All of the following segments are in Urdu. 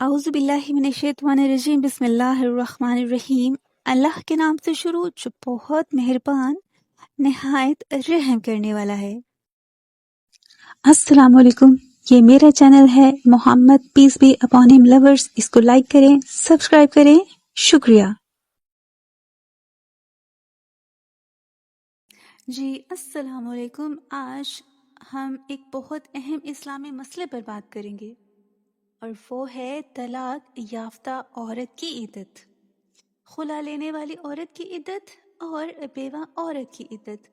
اعوذ باللہ من الشیطان الرجیم بسم اللہ الرحمن الرحیم۔ اللہ کے نام سے شروع جو بہت مہربان نہایت رحم کرنے والا ہے۔ السلام علیکم، یہ میرا چینل ہے Muhammad peace be upon him lovers. اس کو لائک کریں، سبسکرائب کریں، شکریہ جی۔ السلام علیکم، آج ہم ایک بہت اہم اسلامی مسئلے پر بات کریں گے، اور وہ ہے طلاق یافتہ عورت کی عدت، خلا لینے والی عورت کی عدت اور بیوہ عورت کی عدت۔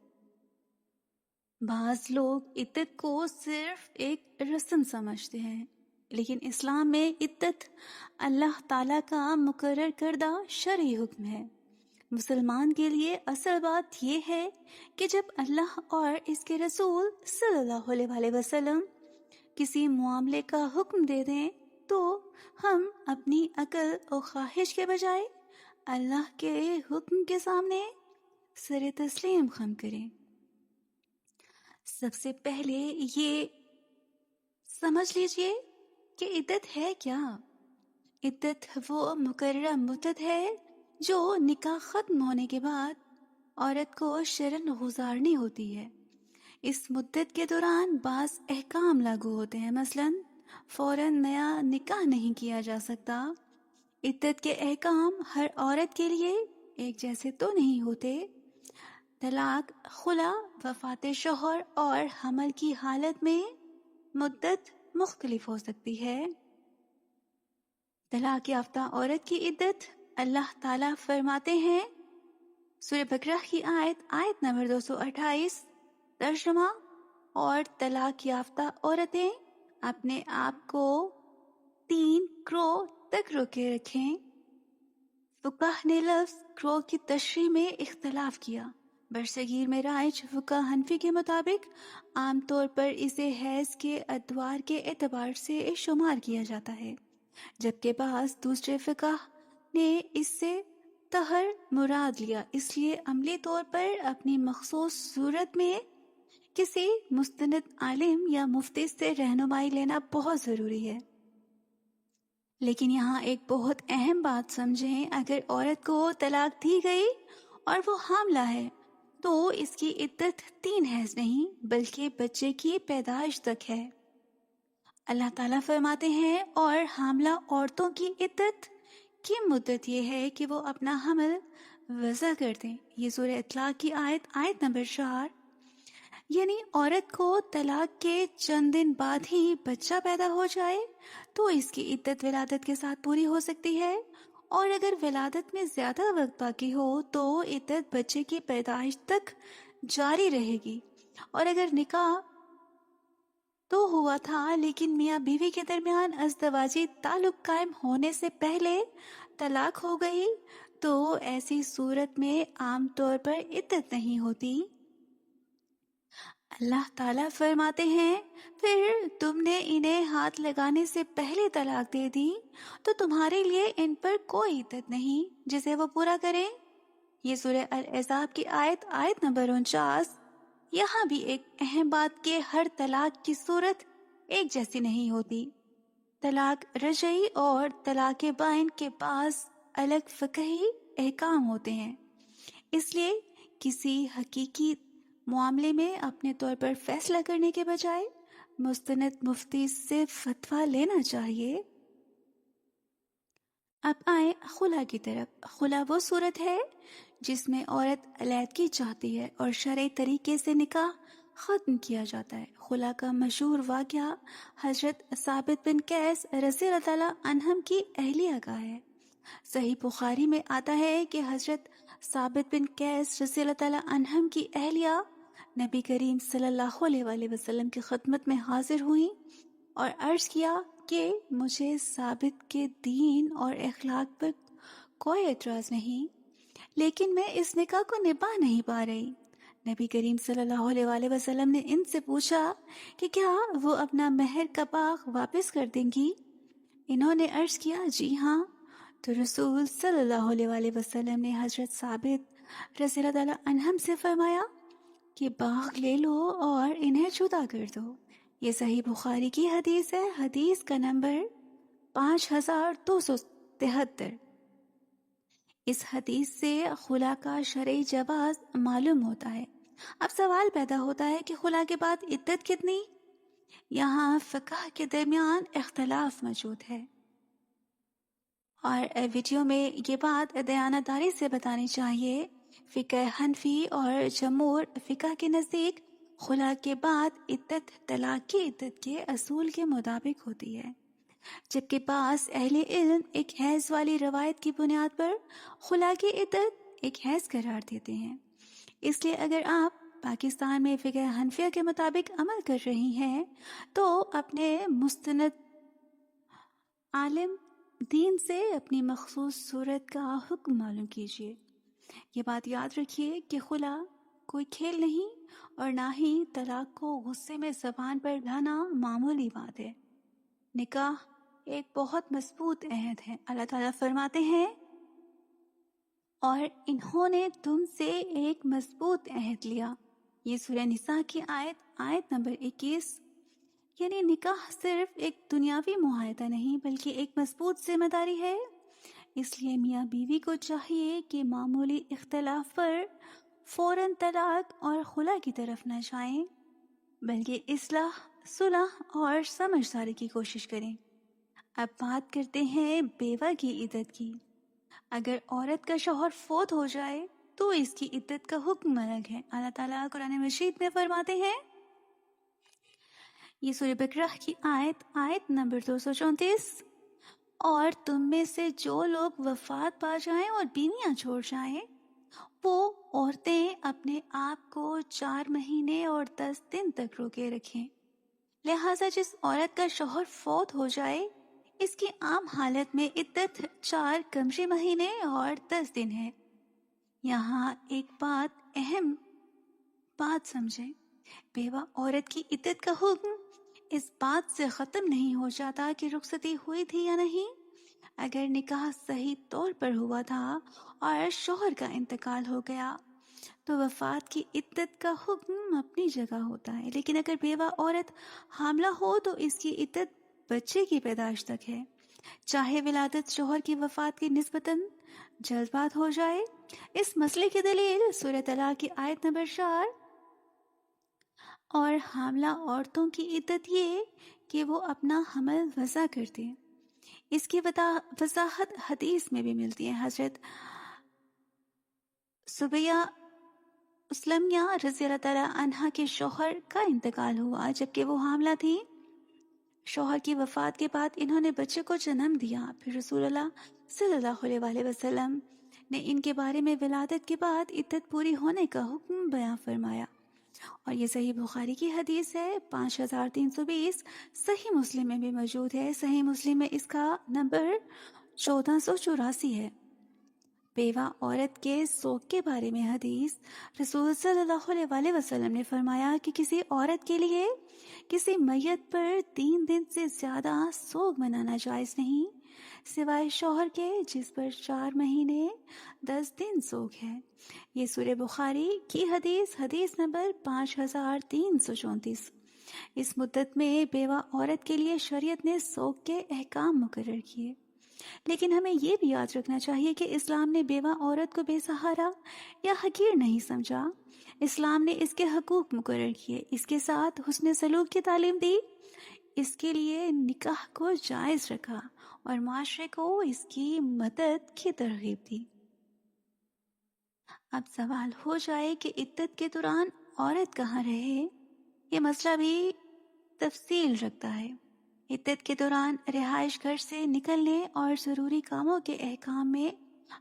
بعض لوگ عدت کو صرف ایک رسم سمجھتے ہیں، لیکن اسلام میں عدت اللہ تعالیٰ کا مقرر کردہ شرعی حکم ہے۔ مسلمان کے لیے اصل بات یہ ہے کہ جب اللہ اور اس کے رسول صلی اللہ علیہ وسلم کسی معاملے کا حکم دے دیں تو ہم اپنی عقل اور خواہش کے بجائے اللہ کے حکم کے سامنے سر تسلیم خم کریں۔ سب سے پہلے یہ سمجھ لیجئے کہ عدت ہے کیا۔ عدت وہ مقررہ مدت ہے جو نکاح ختم ہونے کے بعد عورت کو شرعاً گزارنی ہوتی ہے۔ اس مدت کے دوران بعض احکام لاگو ہوتے ہیں، مثلاً فوراً نیا نکاح نہیں کیا جا سکتا۔ عدت کے احکام ہر عورت کے لیے ایک جیسے تو نہیں ہوتے۔ طلاق، خلا، وفات شوہر اور حمل کی حالت میں مدت مختلف ہو سکتی ہے۔ طلاق یافتہ عورت کی عدت اللہ تعالیٰ فرماتے ہیں، سورہ بقرہ کی آیت نمبر 228، ترجمہ: اور طلاق یافتہ عورتیں اپنے آپ کو 3 قروء تک روکے رکھیں۔ فقہ نے لفظ قروء کی تشریح میں اختلاف کیا۔ برصغیر میں رائج فقہ حنفی کے مطابق عام طور پر اسے حیض کے ادوار کے اعتبار سے شمار کیا جاتا ہے، جبکہ بعض دوسرے فقہ نے اس سے طہر مراد لیا۔ اس لیے عملی طور پر اپنی مخصوص صورت میں کسی مستند عالم یا مفتی سے رہنمائی لینا بہت ضروری ہے۔ لیکن یہاں ایک بہت اہم بات سمجھیں، اگر عورت کو طلاق دی گئی اور وہ حاملہ ہے تو اس کی عدت 3 حیض نہیں بلکہ بچے کی پیدائش تک ہے۔ اللہ تعالیٰ فرماتے ہیں، اور حاملہ عورتوں کی عدت کی مدت یہ ہے کہ وہ اپنا حمل وضع کر دیں۔ یہ سورہ اطلاق کی آیت نمبر 4۔ یعنی عورت کو طلاق کے چند دن بعد ہی بچہ پیدا ہو جائے تو اس کی عدت ولادت کے ساتھ پوری ہو سکتی ہے، اور اگر ولادت میں زیادہ وقت باقی ہو تو عدت بچے کی پیدائش تک جاری رہے گی۔ اور اگر نکاح تو ہوا تھا لیکن میاں بیوی کے درمیان ازدواجی تعلق قائم ہونے سے پہلے طلاق ہو گئی تو ایسی صورت میں عام طور پر عدت نہیں ہوتی۔ اللہ تعالیٰ فرماتے ہیں، پھر تم نے انہیں ہاتھ لگانے سے پہلے طلاق دے دی تو تمہارے لیے ان پر کوئی عدت نہیں جسے وہ پورا کریں۔ یہ سورہ الاحزاب کی آیت نمبر 49۔ یہاں بھی ایک اہم بات کہ ہر طلاق کی صورت ایک جیسی نہیں ہوتی۔ طلاق رجعی اور طلاق بائن کے بعض الگ فقہی احکام ہوتے ہیں، اس لیے کسی حقیقی معاملے میں اپنے طور پر فیصلہ کرنے کے بجائے مستند مفتی سے فتویٰ لینا چاہیے۔ اب آئیں خلا کی طرف۔ خلا وہ صورت ہے جس میں عورت علیحدگی چاہتی ہے اور شرعی طریقے سے نکاح ختم کیا جاتا ہے۔ خلا کا مشہور واقعہ حضرت ثابت بن قیس رضی اللہ تعالیٰ عنہم کی اہلیہ کا ہے۔ صحیح بخاری میں آتا ہے کہ حضرت ثابت بن قیس رضی اللہ تعالیٰ عنہم کی اہلیہ نبی کریم صلی اللہ علیہ وسلم کی خدمت میں حاضر ہوئیں اور عرض کیا کہ مجھے ثابت کے دین اور اخلاق پر کوئی اعتراض نہیں، لیکن میں اس نکاح کو نبھا نہیں پا رہی۔ نبی کریم صلی اللہ علیہ وسلم نے ان سے پوچھا کہ کیا وہ اپنا مہر کا باغ واپس کر دیں گی؟ انہوں نے عرض کیا جی ہاں۔ تو رسول صلی اللہ علیہ وسلم نے حضرت ثابت رضی اللہ تعالیٰ عنہم سے فرمایا کہ باغ لے لو اور انہیں جدا کر دو۔ یہ صحیح بخاری کی حدیث ہے، حدیث کا نمبر 5273۔ اس حدیث سے خلا کا شرعی جواز معلوم ہوتا ہے۔ اب سوال پیدا ہوتا ہے کہ خلا کے بعد عدت کتنی؟ یہاں فقہ کے درمیان اختلاف موجود ہے، اور ویڈیو میں یہ بات دیانتداری سے بتانی چاہیے۔ فقہ حنفی اور جمہور فقہ کے نزدیک خلا کے بعد عدت طلاق کی عدت کے اصول کے مطابق ہوتی ہے، جبکہ بعض اہل علم ایک حیض والی روایت کی بنیاد پر خلا کی عدت ایک حیض قرار دیتے ہیں۔ اس لیے اگر آپ پاکستان میں فقہ حنفیہ کے مطابق عمل کر رہی ہیں تو اپنے مستند عالم دین سے اپنی مخصوص صورت کا حکم معلوم کیجیے۔ یہ بات یاد رکھیے کہ خلا کوئی کھیل نہیں، اور نہ ہی طلاق کو غصے میں زبان پر لانا معمولی بات ہے۔ نکاح ایک بہت مضبوط عہد ہے۔ اللہ تعالیٰ فرماتے ہیں اور انہوں نے تم سے ایک مضبوط عہد لیا۔ یہ سورہ نساء کی آیت نمبر 21۔ یعنی نکاح صرف ایک دنیاوی معاہدہ نہیں بلکہ ایک مضبوط ذمہ داری ہے۔ اس لیے میاں بیوی کو چاہیے کہ معمولی اختلاف پر فوراً طلاق اور خلا کی طرف نہ جائیں، بلکہ اصلاح، صلح اور سمجھداری کی کوشش کریں۔ اب بات کرتے ہیں بیوہ کی عدت کی۔ اگر عورت کا شوہر فوت ہو جائے تو اس کی عدت کا حکم الگ ہے۔ اللہ تعالیٰ قرآن مجید میں فرماتے ہیں، یہ سورہ بقرہ کی آیت نمبر 234، اور تم میں سے جو لوگ وفات پا جائیں اور بیویاں چھوڑ جائیں وہ عورتیں اپنے آپ کو 4 مہینے اور 10 دن تک روکے رکھیں۔ لہٰذا جس عورت کا شوہر فوت ہو جائے اس کی عام حالت میں عدت 4 قمری مہینے اور 10 دن ہے۔ یہاں ایک اہم بات سمجھیں، بیوہ عورت کی عدت کا حکم اس بات سے ختم نہیں ہو جاتا کہ رخصتی ہوئی تھی یا نہیں۔ اگر نکاح صحیح طور پر ہوا تھا اور شوہر کا انتقال ہو گیا تو وفات کی عدت کا حکم اپنی جگہ ہوتا ہے، لیکن اگر بیوہ عورت حاملہ ہو تو اس کی عدت بچے کی پیدائش تک ہے، چاہے ولادت شوہر کی وفات کی نسبتاً جلد بعد ہو جائے۔ اس مسئلے کی دلیل سورہ طلاق کی آیت نمبر 4۔ اور حاملہ عورتوں کی عدت یہ کہ وہ اپنا حمل وضع کرتے ہیں، اس کی وضاحت حدیث میں بھی ملتی ہے۔ حضرت سبیہ اسلمیہ رضی اللہ تعالیٰ عنہا کے شوہر کا انتقال ہوا جبکہ وہ حاملہ تھی۔ شوہر کی وفات کے بعد انہوں نے بچے کو جنم دیا، پھر رسول اللہ صلی اللہ علیہ وسلم نے ان کے بارے میں ولادت کے بعد عدت پوری ہونے کا حکم بیان فرمایا، اور یہ صحیح بخاری کی حدیث ہے 5320۔ صحیح مسلم میں بھی موجود ہے۔ صحیح مسلم میں اس کا نمبر 1484 ہے۔ بیوہ عورت کے سوگ کے بارے میں حدیث، رسول صلی اللہ علیہ وسلم نے فرمایا کہ کسی عورت کے لیے کسی میت پر 3 دن سے زیادہ سوگ منانا جائز نہیں، سوائے شوہر کے جس پر 4 مہینے 10 دن سوگ ہے۔ یہ سورہ بخاری کی حدیث نمبر 5334۔ اس مدت میں بیوہ عورت کے لیے شریعت نے سوگ کے احکام مقرر کیے، لیکن ہمیں یہ بھی یاد رکھنا چاہیے کہ اسلام نے بیوہ عورت کو بے سہارا یا حقیر نہیں سمجھا۔ اسلام نے اس کے حقوق مقرر کیے، اس کے ساتھ حسن سلوک کی تعلیم دی، اس کے لیے نکاح کو جائز رکھا اور معاشرے کو اس کی مدد کی ترغیب دی۔ اب سوال ہو جائے کہ عدت کے دوران عورت کہاں رہے، یہ مسئلہ بھی تفصیل رکھتا ہے۔ عدت کے دوران رہائش گھر سے نکلنے اور ضروری کاموں کے احکام میں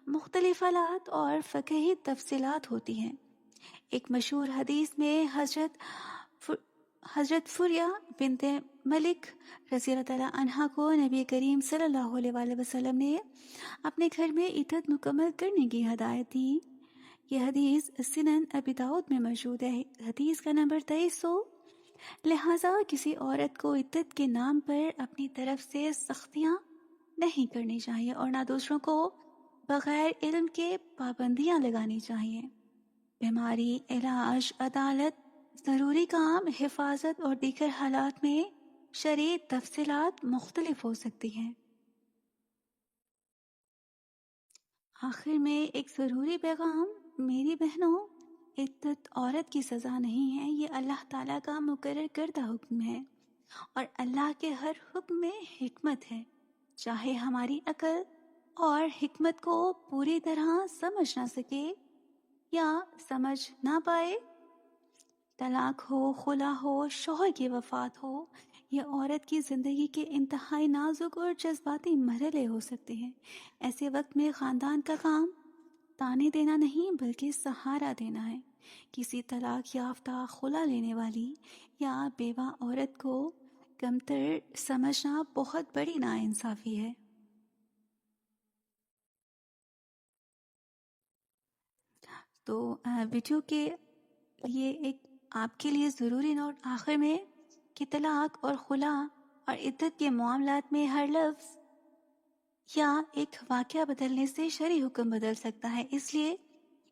مختلف حالات اور فقہی تفصیلات ہوتی ہیں۔ ایک مشہور حدیث میں حضرت فریہ بنت ملک رضی اللہ تعالیٰ عنہا کو نبی کریم صلی اللہ علیہ وسلم نے اپنے گھر میں عدت مکمل کرنے کی ہدایت دی۔ یہ حدیث سنن ابی داؤد میں موجود ہے، حدیث کا نمبر 2300۔ لہٰذا کسی عورت کو عدت کے نام پر اپنی طرف سے سختیاں نہیں کرنی چاہیے اور نہ دوسروں کو بغیر علم کے پابندیاں لگانی چاہیے۔ بیماری، علاج، عدالت، ضروری کام، حفاظت اور دیگر حالات میں شرعی تفصیلات مختلف ہو سکتی ہیں۔ آخر میں ایک ضروری پیغام، میری بہنوں، عدت عورت کی سزا نہیں ہے، یہ اللہ تعالیٰ کا مقرر کردہ حکم ہے، اور اللہ کے ہر حکم میں حکمت ہے، چاہے ہماری عقل اور حکمت کو پوری طرح سمجھ نہ سکے یا سمجھ نہ پائے۔ طلاق ہو، خلا ہو، شوہر کی وفات ہو، یا عورت کی زندگی کے انتہائی نازک اور جذباتی مرحلے ہو سکتے ہیں، ایسے وقت میں خاندان کا کام تانے دینا نہیں بلکہ سہارا دینا ہے۔ کسی طلاق یافتہ، خلا لینے والی یا بیوہ عورت کو کمتر سمجھنا بہت بڑی ناانصافی ہے۔ تو ویڈیو کے لیے ایک آپ کے لیے ضروری نوٹ آخر میں کہ طلاق اور خلا اور عدت کے معاملات میں ہر لفظ یا ایک واقعہ بدلنے سے شرعی حکم بدل سکتا ہے، اس لیے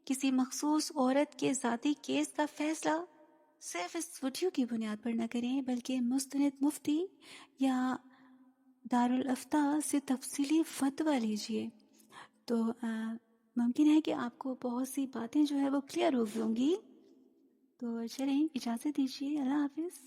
کسی مخصوص عورت کے ذاتی کیس کا فیصلہ صرف اس ویڈیو کی بنیاد پر نہ کریں بلکہ مستند مفتی یا دارالافتاء سے تفصیلی فتویٰ لیجئے۔ تو ممکن ہے کہ آپ کو بہت سی باتیں جو ہے وہ کلیئر ہو گئی ہوں گی۔ تو چلیں اجازت دیجیے، اللہ حافظ۔